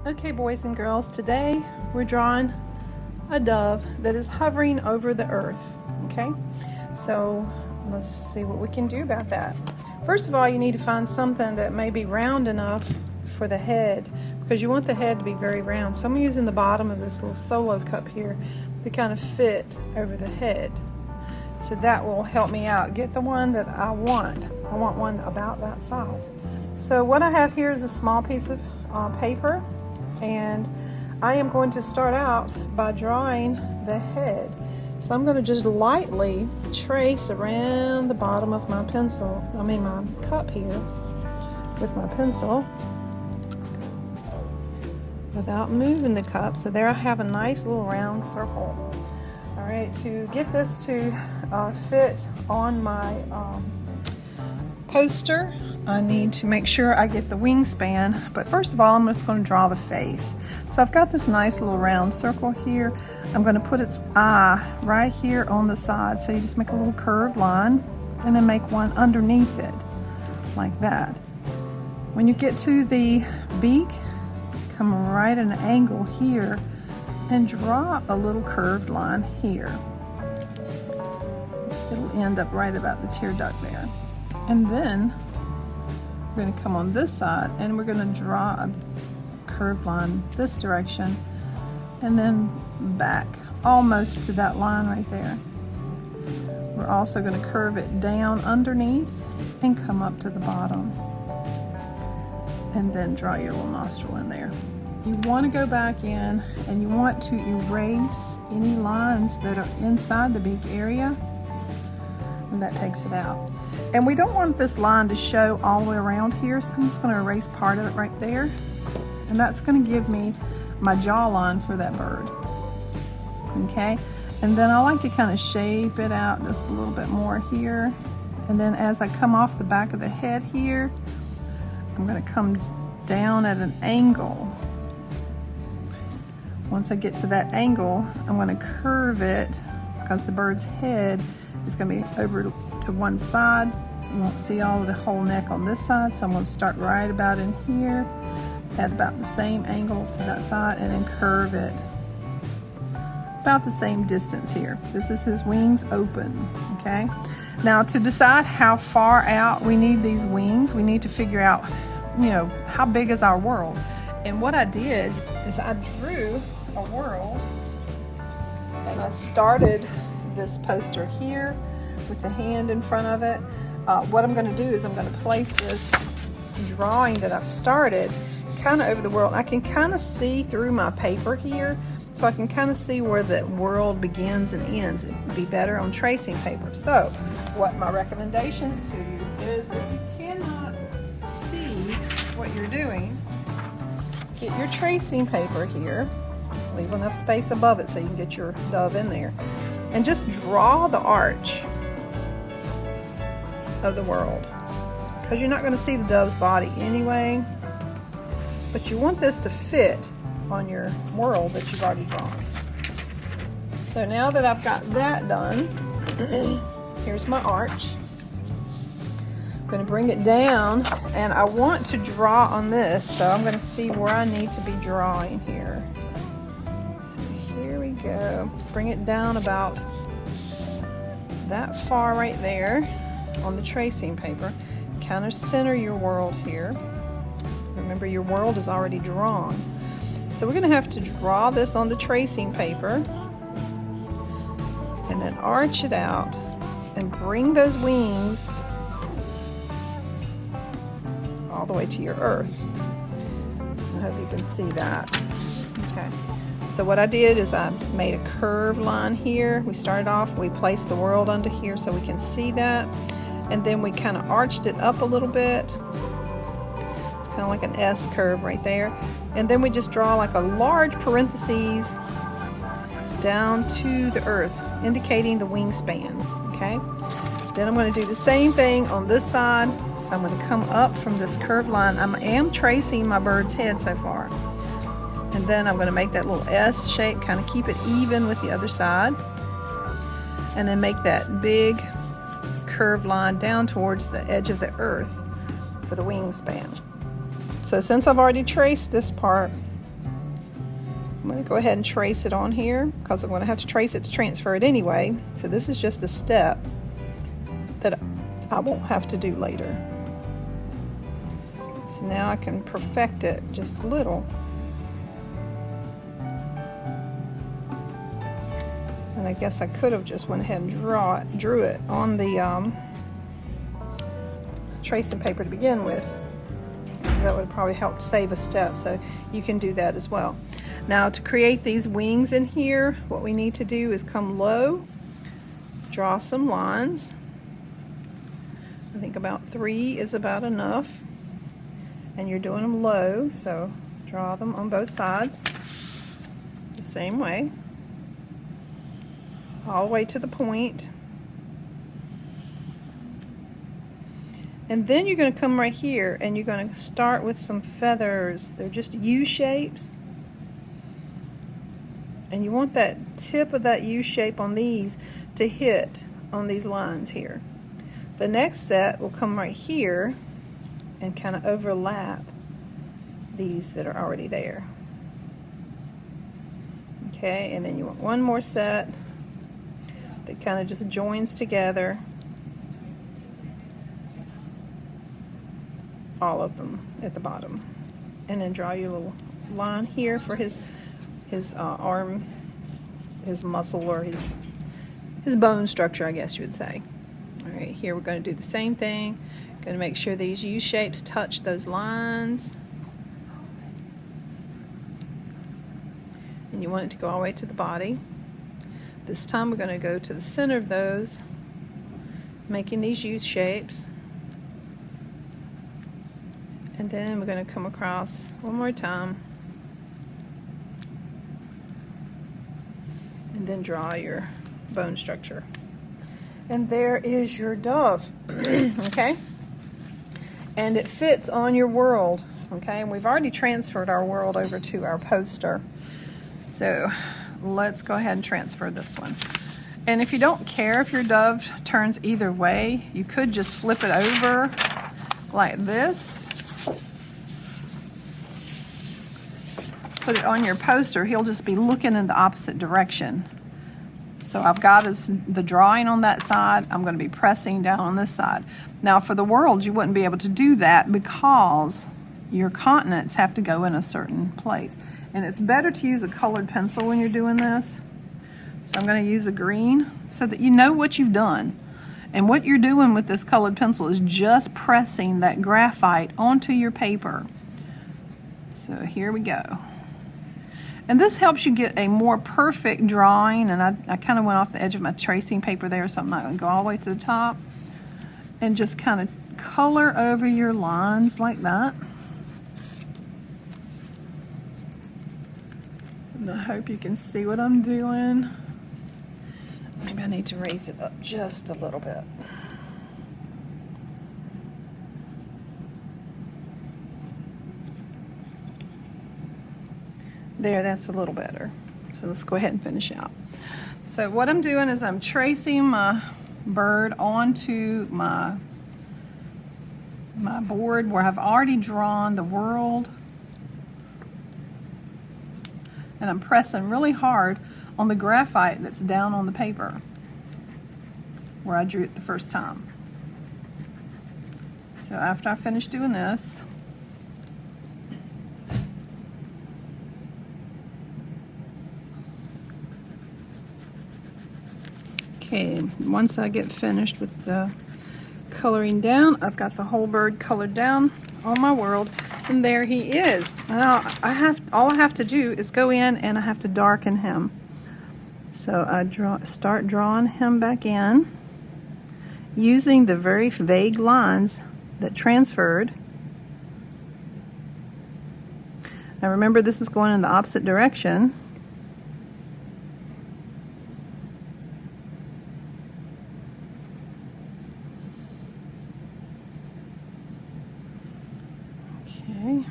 Okay, boys and girls, today we're drawing a dove that is hovering over the earth. Okay, so let's see what we can do about that. First of all, you need to find something that may be round enough for the head, because you want the head to be very round. So I'm using the bottom of this little solo cup here to kind of fit over the head. So that will help me out. Get the one that I want. I want one about that size. So what I have here is a small piece of paper, and I am going to start out by drawing the head. So I'm going to just lightly trace around the bottom of my my cup here with my pencil without moving the cup. So there I have a nice little round circle. All right, to get this to fit on my poster, I need to make sure I get the wingspan, but first of all, I'm just going to draw the face. So I've got this nice little round circle here. I'm going to put its eye right here on the side. So you just make a little curved line and then make one underneath it, like that. When you get to the beak, come right at an angle here and draw a little curved line here. It'll end up right about the tear duct there. And then we're going to come on this side and we're going to draw a curved line this direction and then back almost to that line right there. We're also going to curve it down underneath and come up to the bottom, and then draw your little nostril in there. You want to go back in and you want to erase any lines that are inside the beak area, and that takes it out. And we don't want this line to show all the way around here, so I'm just going to erase part of it right there. And that's going to give me my jawline for that bird. Okay, and then I like to kind of shape it out just a little bit more here. And then as I come off the back of the head here, I'm going to come down at an angle. Once I get to that angle, I'm going to curve it because the bird's head is going to be over to one side. You won't see all of the whole neck on this side, so I'm going to start right about in here at about the same angle to that side and then curve it about the same distance here. This is his wings open. Okay, now to decide how far out we need these wings, we need to figure out, how big is our world. And what I did is I drew a world, and I started this poster here with the hand in front of it. What I'm going to do is I'm going to place this drawing that I've started kind of over the world. I can kind of see through my paper here, so I can kind of see where the world begins and ends. It would be better on tracing paper. So what my recommendations to you is, if you cannot see what you're doing, get your tracing paper here, leave enough space above it so you can get your dove in there, and just draw the arch of the world, because you're not going to see the dove's body anyway, but you want this to fit on your world that you've already drawn. So now that I've got that done, here's my arch. I'm going to bring it down, and I want to draw on this, so I'm going to see where I need to be drawing here. So here we go. Bring it down about that far right there on the tracing paper. Kind of center your world here. Remember, your world is already drawn. So we're going to have to draw this on the tracing paper and then arch it out and bring those wings all the way to your earth. I hope you can see that. Okay. So what I did is I made a curved line here. We started off, we placed the world under here so we can see that. And then we kind of arched it up a little bit. It's kind of like an S curve right there. And then we just draw like a large parentheses down to the earth, indicating the wingspan. Okay. Then I'm going to do the same thing on this side. So I'm going to come up from this curved line. I am tracing my bird's head so far. And then I'm going to make that little S shape, kind of keep it even with the other side. And then make that big curved line down towards the edge of the earth for the wingspan. So since I've already traced this part, going to go ahead and trace it on here because I'm going to have to trace it to transfer it anyway. So this is just a step that I won't have to do later. So now I can perfect it just a little. And I guess I could have just went ahead and drew it on the tracing paper to begin with. That would probably help save a step, so you can do that as well. Now to create these wings in here, what we need to do is come low, draw some lines. I think about 3 is about enough, and you're doing them low, so draw them on both sides the same way, all the way to the point. And then you're going to come right here and you're going to start with some feathers. They're just U shapes. And you want that tip of that U shape on these to hit on these lines here. The next set will come right here and kind of overlap these that are already there. Okay, and then you want one more set that kind of just joins together all of them at the bottom, and then draw your little line here for his arm, his muscle, or his bone structure, I guess you would say. All right, here we're going to do the same thing. Going to make sure these U shapes touch those lines, and you want it to go all the way to the body. This time we're going to go to the center of those, making these U shapes. And then we're going to come across one more time and then draw your bone structure. And there is your dove. Okay? And it fits on your world. Okay? And we've already transferred our world over to our poster. So let's go ahead and transfer this one. And if you don't care if your dove turns either way, you could just flip it over like this. Put it on your poster, he'll just be looking in the opposite direction. So I've got the drawing on that side, I'm going to be pressing down on this side. Now for the world, you wouldn't be able to do that because your continents have to go in a certain place. And it's better to use a colored pencil when you're doing this. So I'm going to use a green so that you know what you've done. And what you're doing with this colored pencil is just pressing that graphite onto your paper. So here we go. And this helps you get a more perfect drawing, and I kind of went off the edge of my tracing paper there, so I'm not going to go all the way to the top. And just kind of color over your lines like that. And I hope you can see what I'm doing. Maybe I need to raise it up just a little bit. There, that's a little better. So let's go ahead and finish out. So what I'm doing is I'm tracing my bird onto my board where I've already drawn the world. And I'm pressing really hard on the graphite that's down on the paper where I drew it the first time. So after I finish doing this, okay, once I get finished with the coloring down, I've got the whole bird colored down on my world, and there he is. Now all I have to do is go in and I have to darken him. So I start drawing him back in using the very vague lines that transferred. Now remember, this is going in the opposite direction. Okay.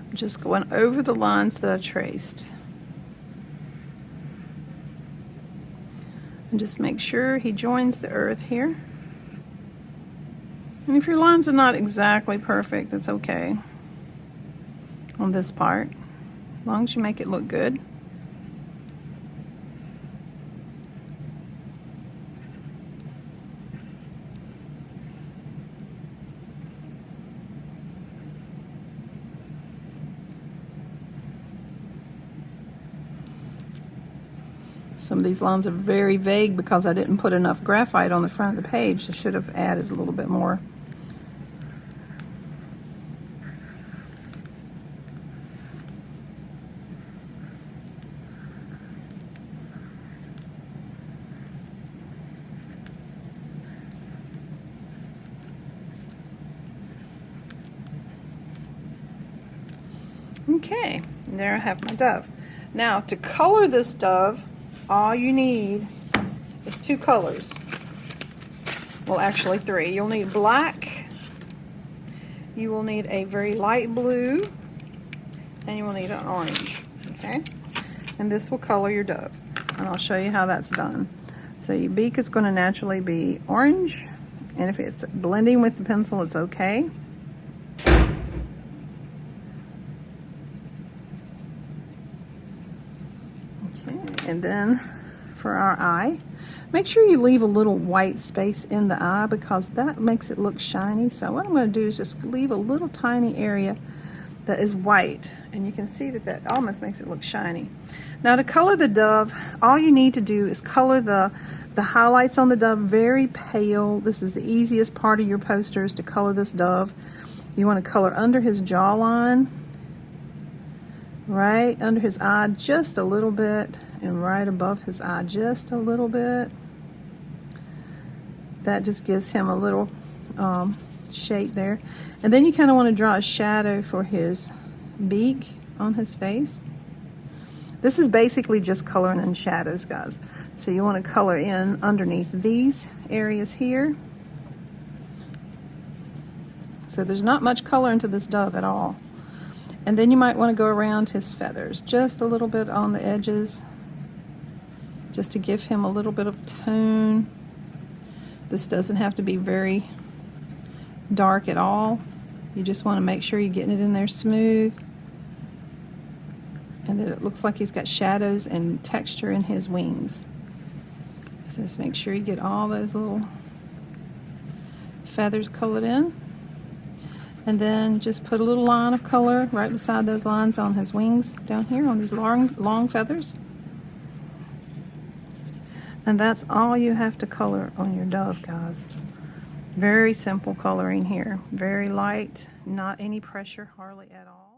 I'm just going over the lines that I traced. And just make sure he joins the earth here. And if your lines are not exactly perfect, it's okay on this part, as long as you make it look good. Some of these lines are very vague because I didn't put enough graphite on the front of the page. I should have added a little bit more. Okay, and there I have my dove. Now to color this dove, all you need is 2 colors. Well, actually 3. You'll need black, you will need a very light blue, and you will need an orange, okay? And this will color your dove, and I'll show you how that's done. So your beak is going to naturally be orange, and if it's blending with the pencil, it's okay. Okay, and then for our eye, make sure you leave a little white space in the eye because that makes it look shiny. So what I'm going to do is just leave a little tiny area that is white, and you can see that that almost makes it look shiny. Now to color the dove, all you need to do is color the highlights on the dove very pale. This is the easiest part of your posters to color this dove. You want to color under his jawline, right under his eye just a little bit, and right above his eye just a little bit. That just gives him a little shape there. And then you kind of want to draw a shadow for his beak on his face. This is basically just coloring in shadows, guys. So you want to color in underneath these areas here. So there's not much color into this dove at all. And then you might want to go around his feathers just a little bit on the edges, just to give him a little bit of tone. This doesn't have to be very dark at all. You just want to make sure you're getting it in there smooth, and that it looks like he's got shadows and texture in his wings. So just make sure you get all those little feathers colored in. And then just put a little line of color right beside those lines on his wings down here on these long feathers. And that's all you have to color on your dove, guys. Very simple coloring here. Very light, not any pressure hardly at all.